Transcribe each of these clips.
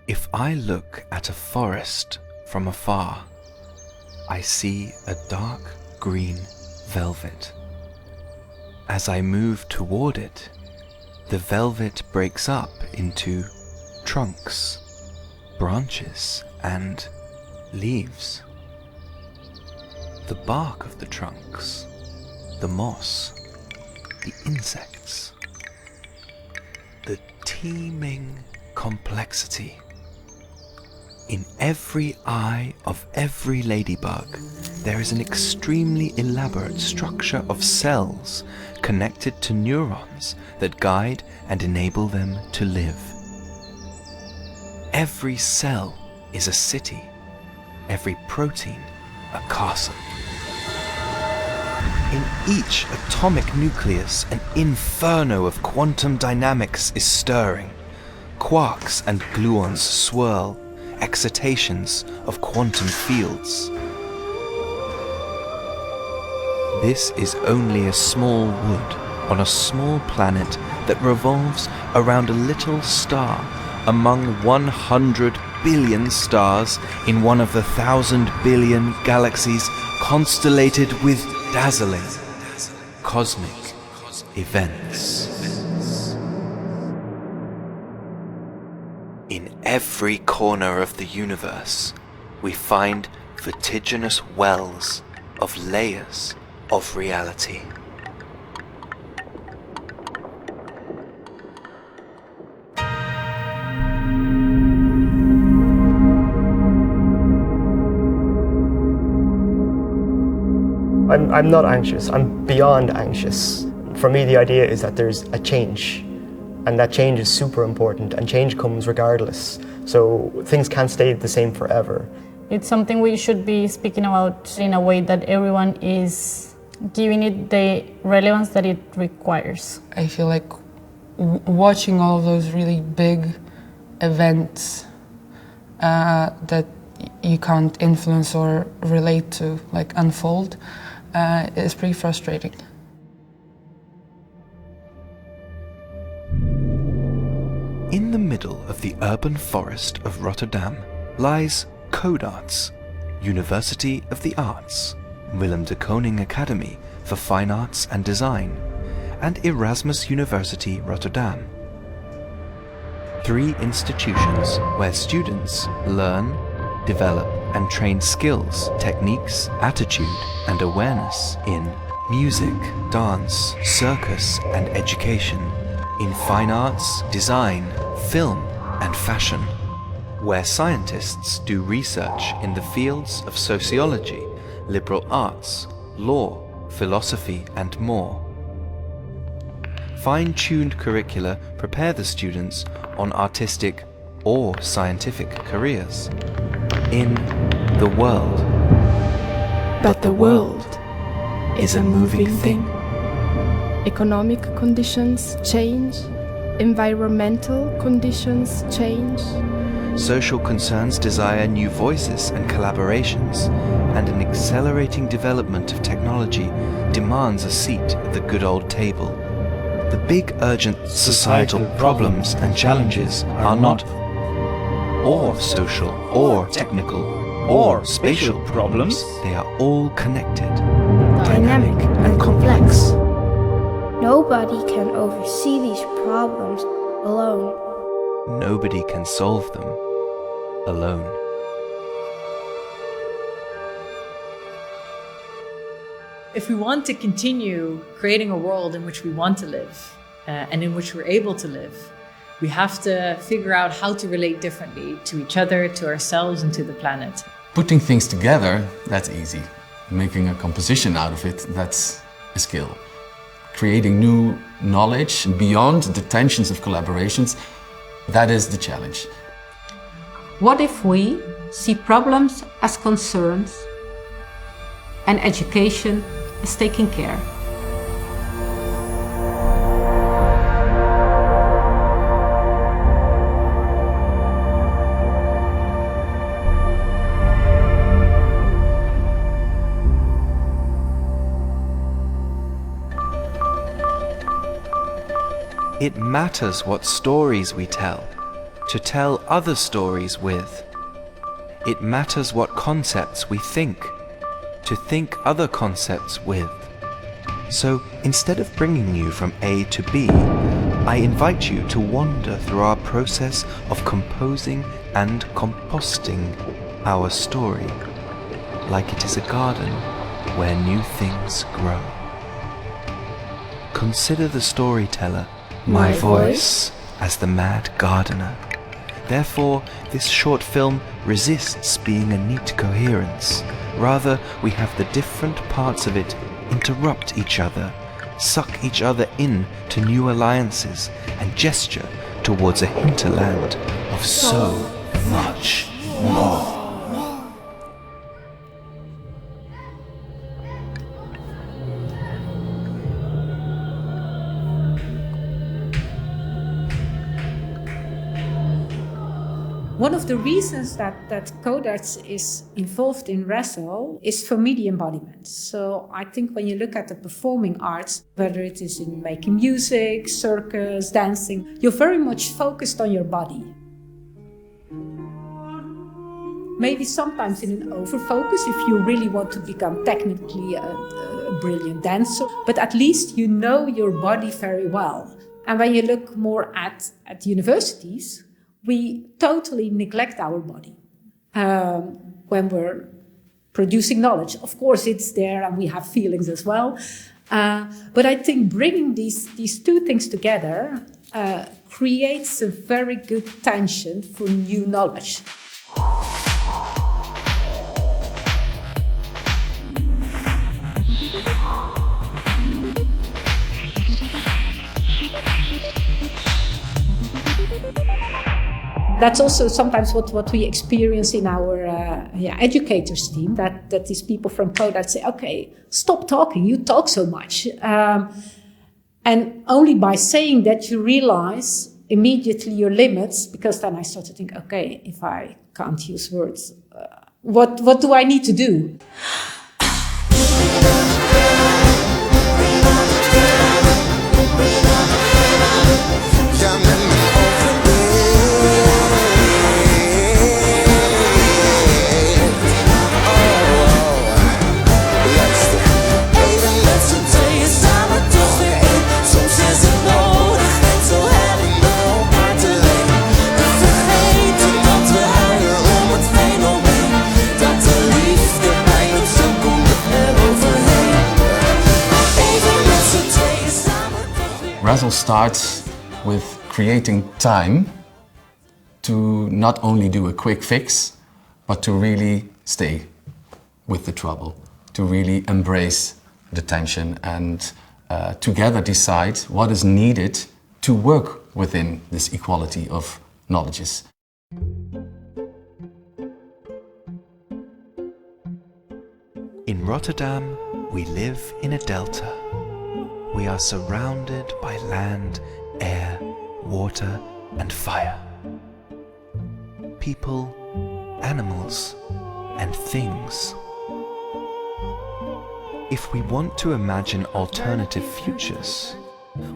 If I look at a forest from afar, I see a dark green velvet. As I move toward it, the velvet breaks up into trunks, branches, and leaves. The bark of the trunks, the moss, the insects, the teeming complexity. In every eye of every ladybug, there is an extremely elaborate structure of cells connected to neurons that guide and enable them to live. Every cell is a city, every protein a castle. In each atomic nucleus, an inferno of quantum dynamics is stirring. Quarks and gluons swirl, excitations of quantum fields. This is only a small wood on a small planet that revolves around a little star among 100 billion stars in one of the 1,000 billion galaxies constellated with dazzling cosmic events. In every corner of the universe, we find vertiginous wells of layers of reality. I'm not anxious, I'm beyond anxious. For me, the idea is that there's a change, and that change is super important, and change comes regardless. So things can't stay the same forever. It's something we should be speaking about in a way that everyone is giving it the relevance that it requires. I feel like watching all of those really big events that you can't influence or relate to, like unfold, is pretty frustrating. In the middle of the urban forest of Rotterdam lies Codarts, University of the Arts, Willem de Koning Academy for Fine Arts and Design, and Erasmus University Rotterdam. 3 institutions where students learn, develop and train skills, techniques, attitude and awareness in music, dance, circus and education, in fine arts, design, film and fashion, where scientists do research in the fields of sociology, liberal arts, law, philosophy and more. Fine-tuned curricula prepare the students on artistic or scientific careers in the world. But the world is a moving thing. Economic conditions change, environmental conditions change. Social concerns desire new voices and collaborations, and an accelerating development of technology demands a seat at the good old table. The big urgent societal problems and challenges are not or social or technical or spatial problems. They are all connected, Dynamic and complex. Nobody can oversee these problems alone. Nobody can solve them alone. If we want to continue creating a world in which we want to live and in which we're able to live, we have to figure out how to relate differently to each other, to ourselves and to the planet. Putting things together, that's easy. Making a composition out of it, that's a skill. Creating new knowledge beyond the tensions of collaborations, that is the challenge. What if we see problems as concerns and education as taking care? It matters what stories we tell. to tell other stories with. It matters what concepts we think, to think other concepts with. So instead of bringing you from A to B, I invite you to wander through our process of composing and composting our story, like it is a garden where new things grow. Consider the storyteller, my voice, as the mad gardener. Therefore, this short film resists being a neat coherence. Rather, we have the different parts of it interrupt each other, suck each other in to new alliances, and gesture towards a hinterland of so much more. One of the reasons that Codarts is involved in RASL is for media embodiment. So I think when you look at the performing arts, whether it is in making music, circus, dancing, you're very much focused on your body. Maybe sometimes in an over-focus if you really want to become technically a brilliant dancer, but at least you know your body very well. And when you look more at universities, we totally neglect our body when we're producing knowledge. Of course, it's there and we have feelings as well. But I think bringing these two things together creates a very good tension for new knowledge. That's also sometimes what we experience in our educators team, that these people from Codarts say, okay, stop talking, you talk so much. And only by saying that you realize immediately your limits, because then I start to think, okay, if I can't use words, what do I need to do? RASL starts with creating time to not only do a quick fix, but to really stay with the trouble, to really embrace the tension and together decide what is needed to work within this equality of knowledges. In Rotterdam, we live in a delta. We are surrounded by land, air, water, and fire. People, animals, and things. If we want to imagine alternative futures,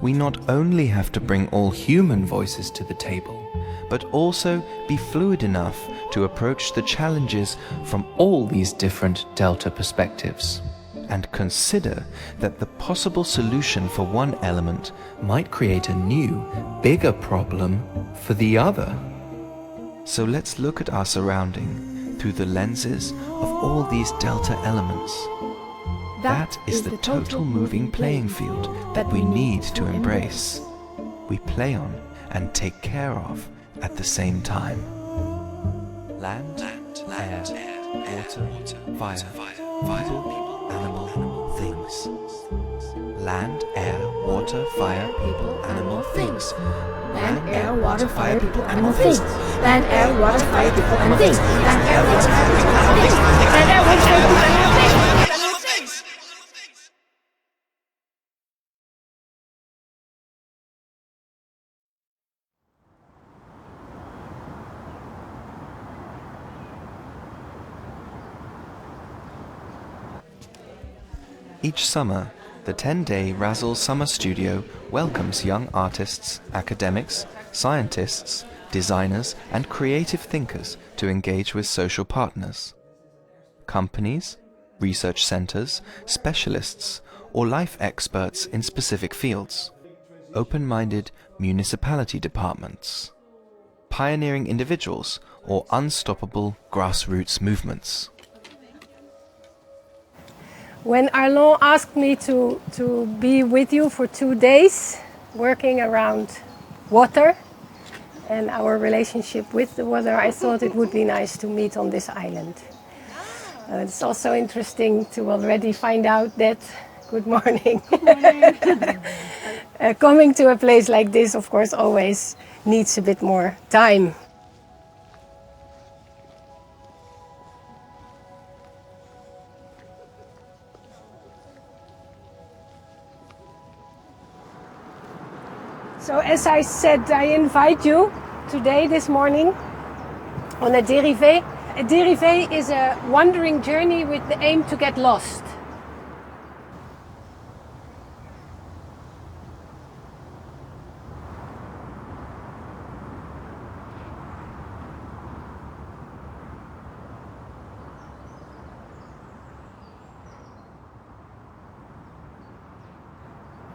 we not only have to bring all human voices to the table, but also be fluid enough to approach the challenges from all these different delta perspectives, and consider that the possible solution for one element might create a new, bigger problem for the other. So let's look at our surrounding through the lenses of all these delta elements. That is the total moving playing field that we need to embrace, we play on and take care of at the same time. Land, air, water, fire, people, animal, things. Land, air, water, fire, people, animal, things. Land, air, water, fire, people, animal, things. Land, air, water, fire, people, animal, things. Land, air, water, fire, people, animal, things. Land, air, water, fire, people, animal, things. Each summer, the 10-day RASL Summer Studio welcomes young artists, academics, scientists, designers and creative thinkers to engage with social partners, companies, research centers, specialists, or life experts in specific fields, open-minded municipality departments, pioneering individuals, or unstoppable grassroots movements. When Arlon asked me to be with you for 2 days, working around water and our relationship with the water, I thought it would be nice to meet on this island. It's also interesting to already find out that, good morning, coming to a place like this, of course, always needs a bit more time. So as I said, I invite you today, this morning, on a dérivé. A dérivé is a wandering journey with the aim to get lost.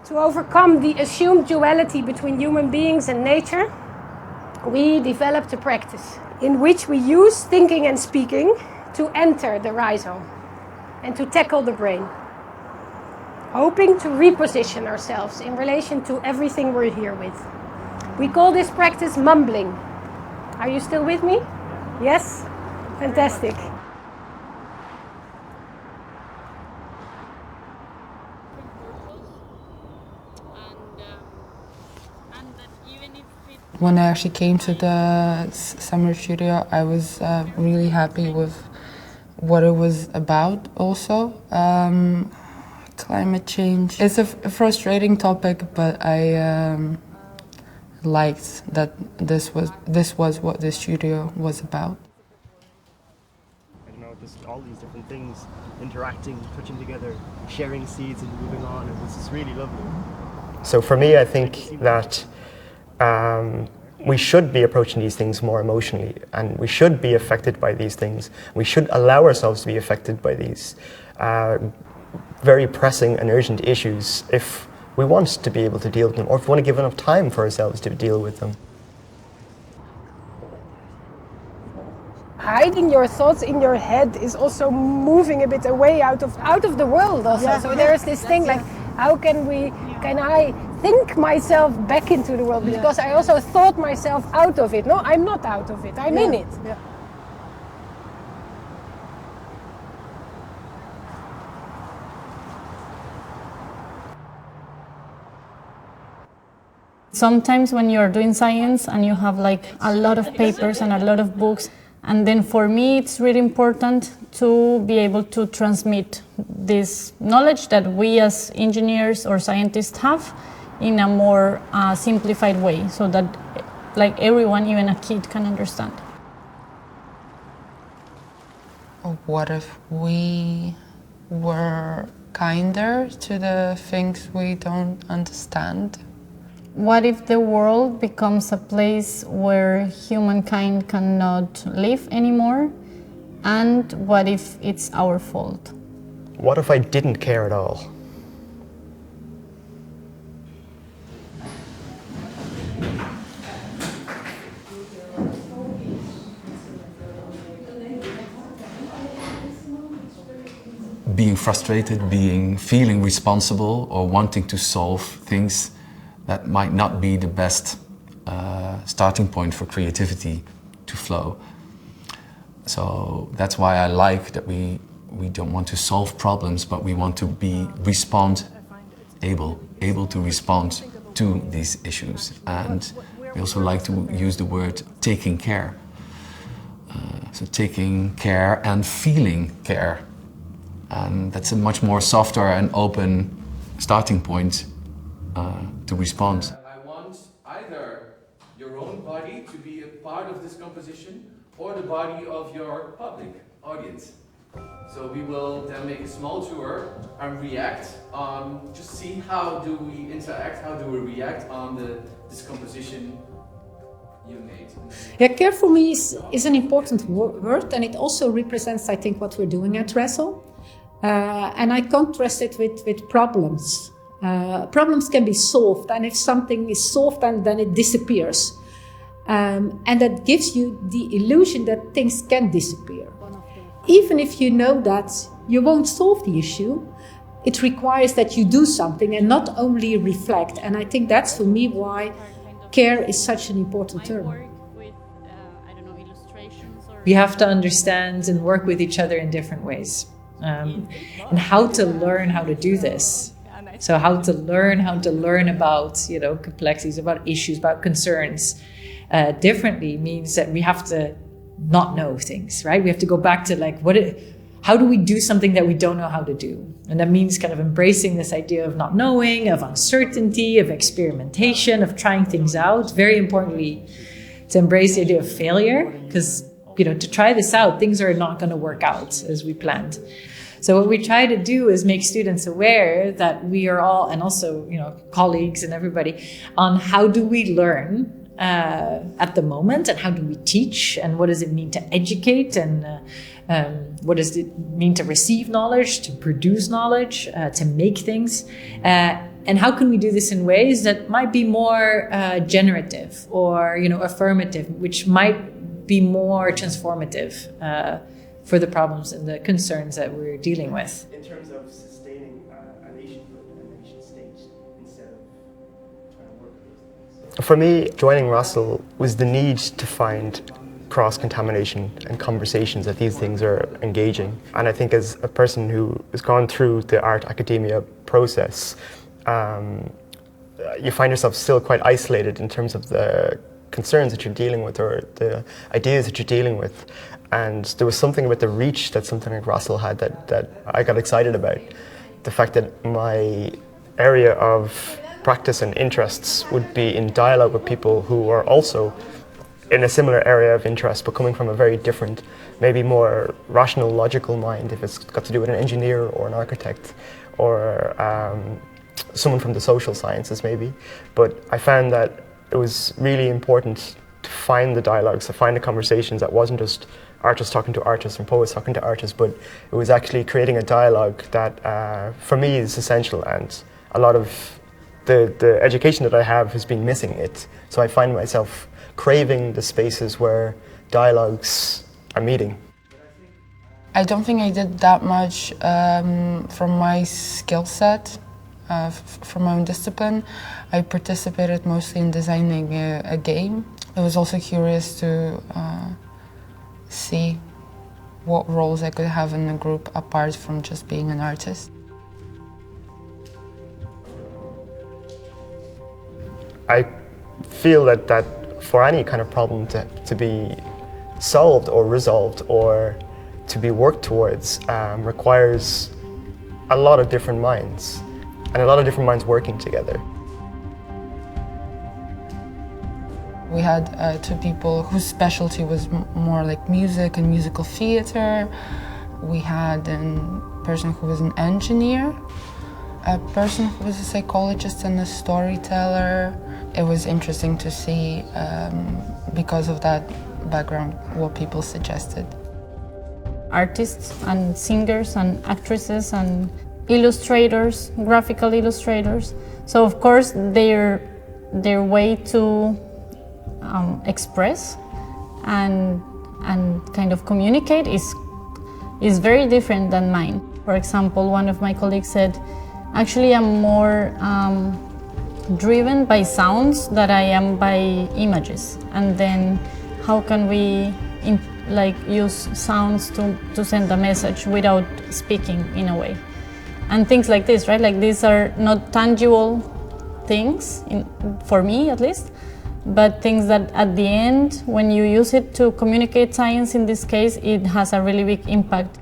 To overcome the assumed duality between human beings and nature, we developed a practice in which we use thinking and speaking to enter the RASL and to tackle the brain, hoping to reposition ourselves in relation to everything we're here with. We call this practice mumbling. Are you still with me? Yes? Fantastic. When I actually came to the summer studio, I was really happy with what it was about also. Climate change. It's a frustrating topic, but I liked that this was what the studio was about. I don't know, just all these different things interacting, touching together, sharing seeds and moving on, and this is really lovely. So for me, I think that we should be approaching these things more emotionally, and we should be affected by these things. We should allow ourselves to be affected by these very pressing and urgent issues if we want to be able to deal with them, or if we want to give enough time for ourselves to deal with them. Hiding your thoughts in your head is also moving a bit away out of the world also. Yeah. So there's this thing like, how can I think myself back into the world? Because I also thought myself out of it. No, I'm not out of it, I'm in it. Yeah. Sometimes when you're doing science and you have like a lot of papers and a lot of books, and then for me it's really important to be able to transmit this knowledge that we as engineers or scientists have in a more simplified way, so that like everyone, even a kid, can understand. What if we were kinder to the things we don't understand? What if the world becomes a place where humankind cannot live anymore? And what if it's our fault? What if I didn't care at all? Being frustrated, feeling responsible, or wanting to solve things that might not be the best starting point for creativity to flow. So that's why I like that we don't want to solve problems, but we want to be able to respond to these issues. And we also like to use the word taking care. So taking care and feeling care. And that's a much more softer and open starting point to respond. I want either your own body to be a part of this composition or the body of your public audience. So we will then make a small tour and react on, just see how do we interact, how do we react on this composition Yeah, care for me is an important word, and it also represents, I think, what we're doing at RASL. And I contrast it with problems. Problems can be solved, and if something is solved, then it disappears. And that gives you the illusion that things can disappear. Even if you know that you won't solve the issue, it requires that you do something and not only reflect. And I think that's for me why care is such an important term. We have to understand and work with each other in different ways. And how to learn how to do this. So how to learn about, complexities, about issues, about concerns differently means that we have to not know things, right? We have to go back to how do we do something that we don't know how to do? And that means kind of embracing this idea of not knowing, of uncertainty, of experimentation, of trying things out. Very importantly, to embrace the idea of failure, because to try this out, things are not going to work out as we planned. So what we try to do is make students aware that we are all, and also colleagues and everybody, on how do we learn at the moment, and how do we teach, and what does it mean to educate, and what does it mean to receive knowledge, to produce knowledge, to make things, and how can we do this in ways that might be more generative or affirmative, which might be more transformative for the problems and the concerns that we're dealing with. In terms of sustaining a nationhood and a nation state instead of trying to work with those things. For me, joining RASL was the need to find cross-contamination and conversations that these things are engaging. And I think as a person who has gone through the art academia process, you find yourself still quite isolated in terms of the concerns that you're dealing with or the ideas that you're dealing with. And there was something about the reach that something like RASL had that I got excited about. The fact that my area of practice and interests would be in dialogue with people who are also in a similar area of interest, but coming from a very different, maybe more rational, logical mind, if it's got to do with an engineer or an architect or someone from the social sciences maybe. But I found that it was really important to find the dialogues, to find the conversations that wasn't just artists talking to artists and poets talking to artists, but it was actually creating a dialogue that for me is essential, and a lot of the education that I have has been missing it. So I find myself craving the spaces where dialogues are meeting. I don't think I did that much from my skill set. From my own discipline. I participated mostly in designing a game. I was also curious to see what roles I could have in a group apart from just being an artist. I feel that for any kind of problem to be solved or resolved or to be worked towards requires a lot of different minds. And a lot of different minds working together. We had two people whose specialty was more like music and musical theater. We had a person who was an engineer, a person who was a psychologist and a storyteller. It was interesting to see, because of that background, what people suggested. Artists and singers and actresses and illustrators, graphical illustrators. So of course their way to express and kind of communicate is very different than mine. For example, one of my colleagues said, actually I'm more driven by sounds than I am by images. And then how can we use sounds to send a message without speaking in a way? And things like this, right? Like these are not tangible things, for me at least, but things that at the end, when you use it to communicate science in this case, it has a really big impact.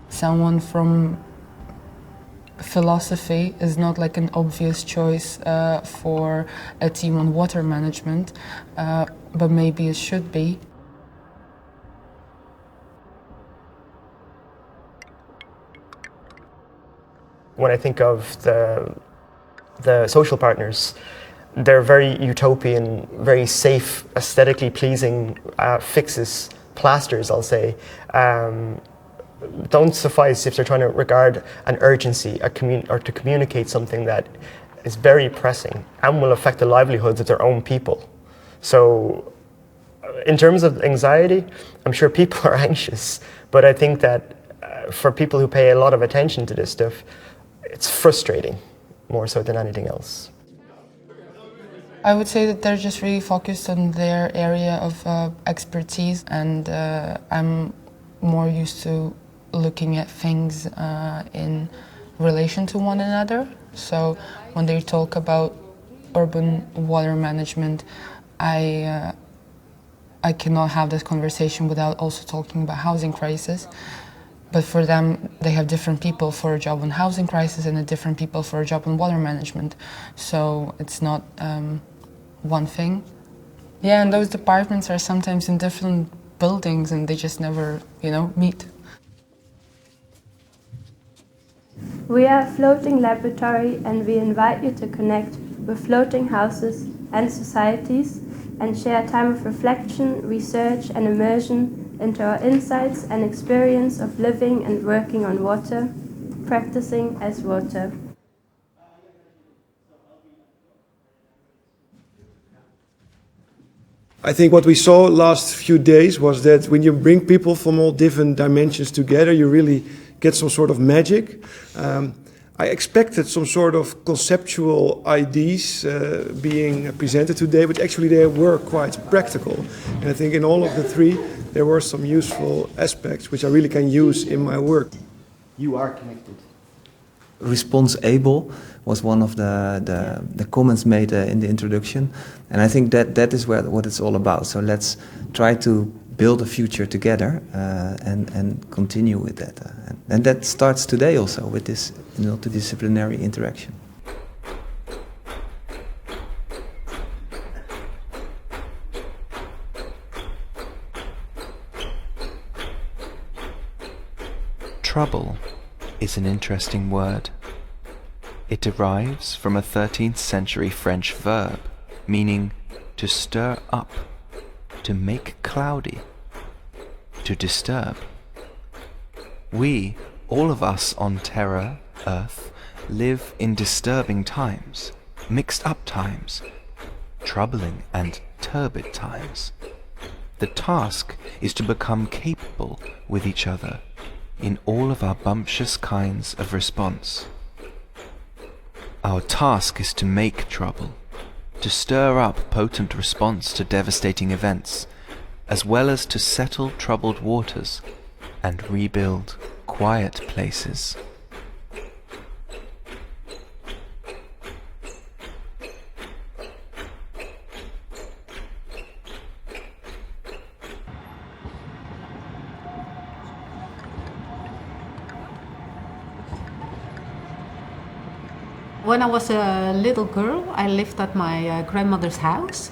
Someone from philosophy is not like an obvious choice for a team on water management, but maybe it should be. When I think of the social partners, they're very utopian, very safe, aesthetically pleasing fixes, plasters, I'll say. Don't suffice if they're trying to regard an urgency, or to communicate something that is very pressing and will affect the livelihoods of their own people. So, in terms of anxiety, I'm sure people are anxious, but I think that for people who pay a lot of attention to this stuff, it's frustrating more so than anything else. I would say that they're just really focused on their area of expertise, and I'm more used to looking at things in relation to one another. So when they talk about urban water management, I cannot have this conversation without also talking about housing crisis. But for them, they have different people for a job on housing crisis and different people for a job on water management. So it's not one thing. Yeah, and those departments are sometimes in different buildings and they just never, meet. We are a floating laboratory and we invite you to connect with floating houses and societies and share time of reflection, research and immersion into our insights and experience of living and working on water, practicing as water. I think what we saw last few days was that when you bring people from all different dimensions together, you really get some sort of magic. I expected some sort of conceptual ideas being presented today, but actually they were quite practical. And I think in all of the three, there were some useful aspects which I really can use in my work. You are connected. Response-able was one of the comments made in the introduction, and I think that is what it's all about. So let's try to build a future together and continue with that. And that starts today also with this multidisciplinary interaction. Trouble is an interesting word. It derives from a 13th century French verb meaning to stir up, to make cloudy, to disturb. We, all of us on Terra, Earth, live in disturbing times, mixed up times, troubling and turbid times. The task is to become capable with each other in all of our bumptious kinds of response. Our task is to make trouble, to stir up potent response to devastating events, as well as to settle troubled waters and rebuild quiet places. When I was a little girl, I lived at my grandmother's house,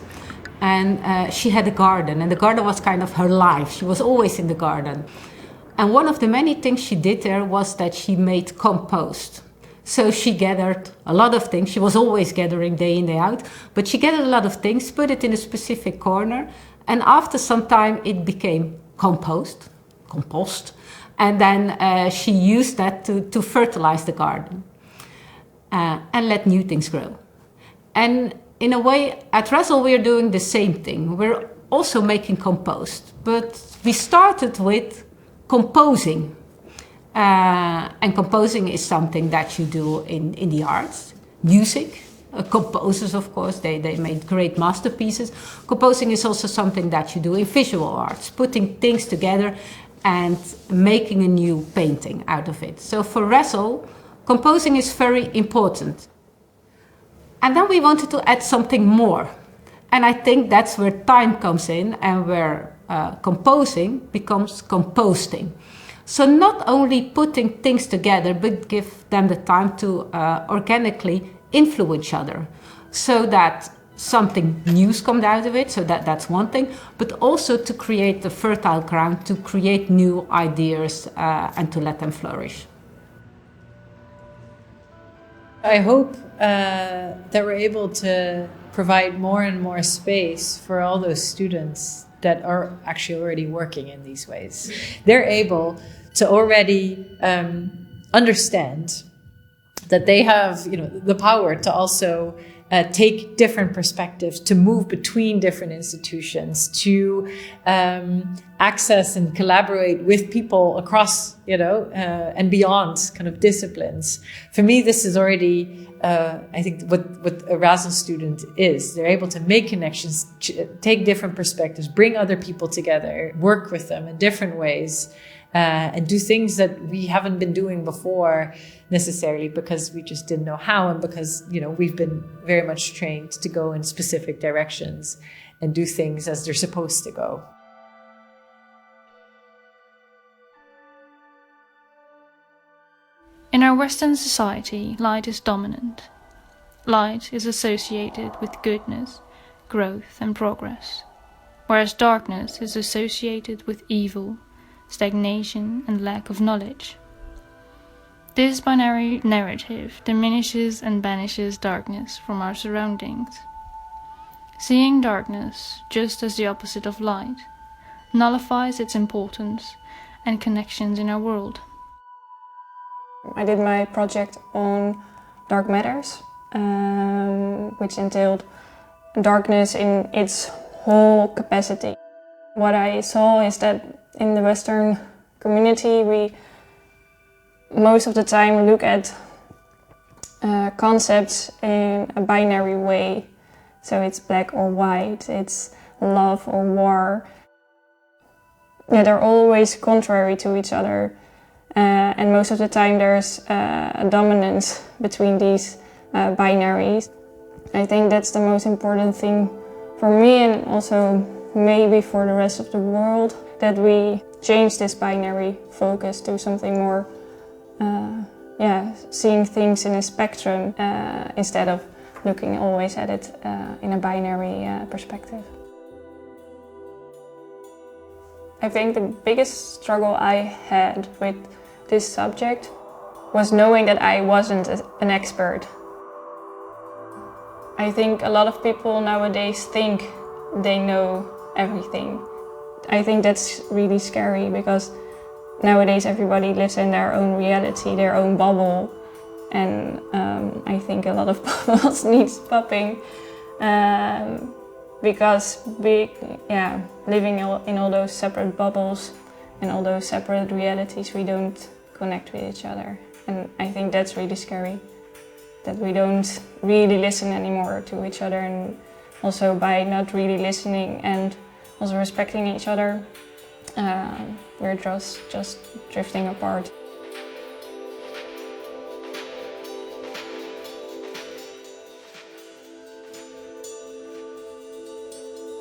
and she had a garden, and the garden was kind of her life. She was always in the garden. And one of the many things she did there was that she made compost. So she gathered a lot of things. She was always gathering day in, day out, but she gathered a lot of things, put it in a specific corner, and after some time it became compost, and then she used that to fertilize the garden. And let new things grow. And in a way, at RASL we are doing the same thing. We're also making compost, but we started with composing. And composing is something that you do in the arts. Music, composers of course, they made great masterpieces. Composing is also something that you do in visual arts, putting things together and making a new painting out of it. So for RASL, composing is very important. And then we wanted to add something more. And I think that's where time comes in and where composing becomes composting. So not only putting things together, but give them the time to organically influence each other so that something new comes out of it, so that's one thing, but also to create the fertile ground, to create new ideas and to let them flourish. I hope that we're able to provide more and more space for all those students that are actually already working in these ways. They're able to already understand that they have, the power to also take different perspectives, to move between different institutions, to access and collaborate with people across, and beyond kind of disciplines. For me, this is already, I think, what a RASL student is. They're able to make connections, take different perspectives, bring other people together, work with them in different ways, and do things that we haven't been doing before necessarily because we just didn't know how, and because we've been very much trained to go in specific directions and do things as they're supposed to go. In our Western society, light is dominant. Light is associated with goodness, growth and progress, whereas darkness is associated with evil, stagnation and lack of knowledge. This binary narrative diminishes and banishes darkness from our surroundings. Seeing darkness just as the opposite of light nullifies its importance and connections in our world. I did my project on dark matters, which entailed darkness in its whole capacity. What I saw is that in the Western community, we most of the time look at concepts in a binary way. So it's black or white, it's love or war. Yeah, they're always contrary to each other. And most of the time there's a dominance between these binaries. I think that's the most important thing for me, and also maybe for the rest of the world, that we change this binary focus to something more, seeing things in a spectrum instead of looking always at it in a binary perspective. I think the biggest struggle I had with this subject was knowing that I wasn't an expert. I think a lot of people nowadays think they know everything. I think that's really scary because nowadays everybody lives in their own reality, their own bubble, and I think a lot of bubbles needs popping because living in all those separate bubbles and all those separate realities, we don't connect with each other, and I think that's really scary, that we don't really listen anymore to each other, and also by not really listening and also respecting each other, we're just drifting apart.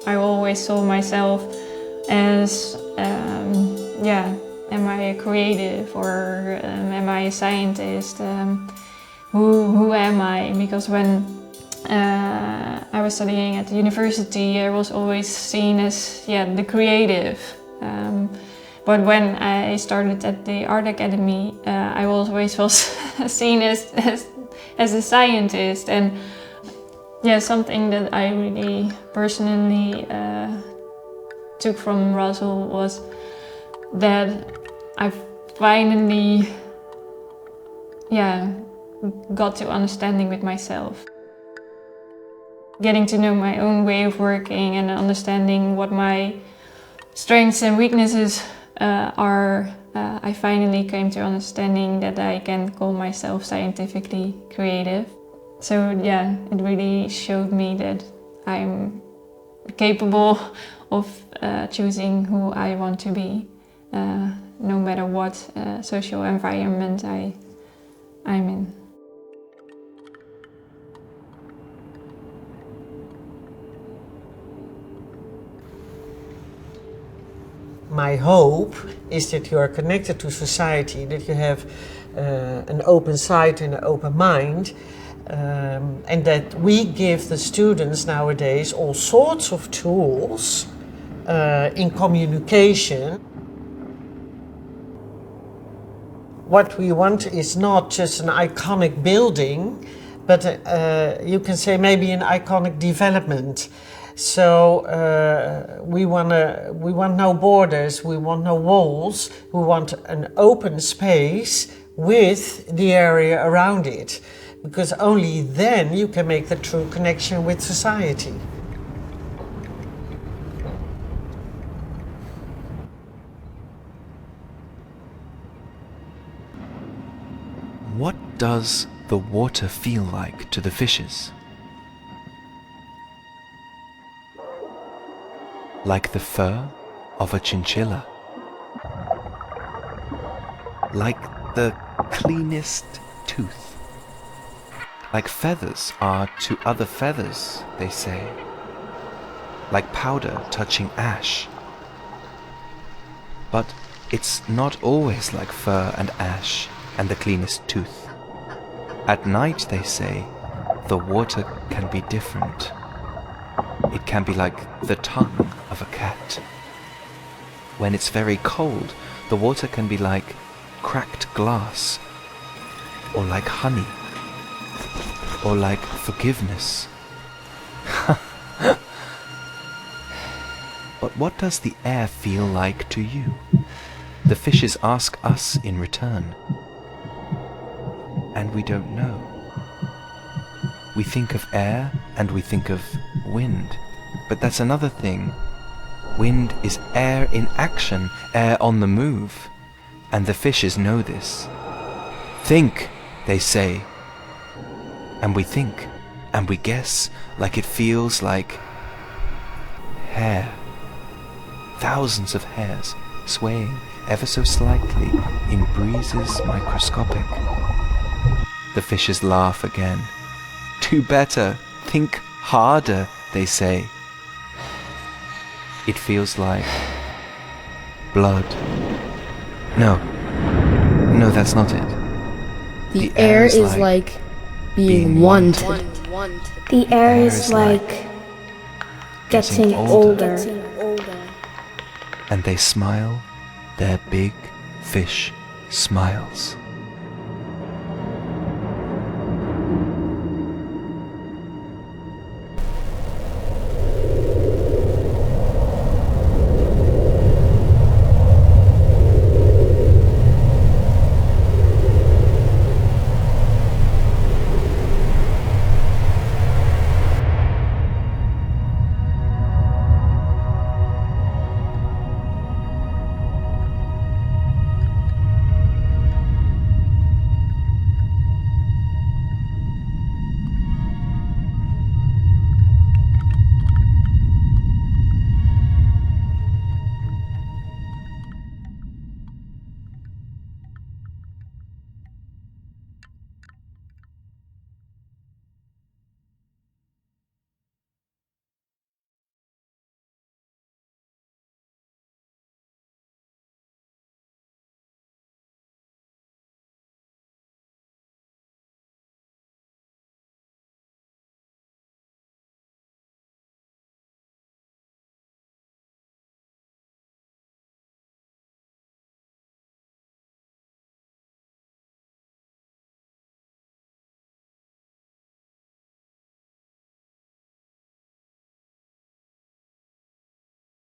I always saw myself as, am I a creative or am I a scientist? Who am I? Because when I was studying at the university, I was always seen as the creative. But when I started at the art academy, I always was seen as a scientist. And something that I really personally took from RASL was that I finally got to understanding with myself. Getting to know my own way of working and understanding what my strengths and weaknesses are, I finally came to understanding that I can call myself scientifically creative. So it really showed me that I'm capable of choosing who I want to be, no matter what social environment I'm in. My hope is that you are connected to society, that you have an open sight and an open mind, and that we give the students nowadays all sorts of tools in communication. what we want is not just an iconic building, but you can say maybe an iconic development. So we want no borders, we want no walls, we want an open space with the area around it, because only then you can make the true connection with society. What does the water feel like to the fishes? Like the fur of a chinchilla. Like the cleanest tooth. Like feathers are to other feathers, they say. Like powder touching ash. But it's not always like fur and ash and the cleanest tooth. At night, they say, the water can be different. It can be like the tongue of a cat. When it's very cold, the water can be like cracked glass, or like honey, or like forgiveness. But what does the air feel like to you? The fishes ask us in return. And we don't know. We think of air and we think of wind, but that's another thing. Wind is air in action, air on the move, and the fishes know this. Think, they say, and we think, and we guess like it feels like hair. Thousands of hairs swaying ever so slightly in breezes microscopic. The fishes laugh again. Do better, think harder, they say. It feels like blood. No, that's not it. The air is like being wanted. The air is like getting older. And they smile their big fish smiles.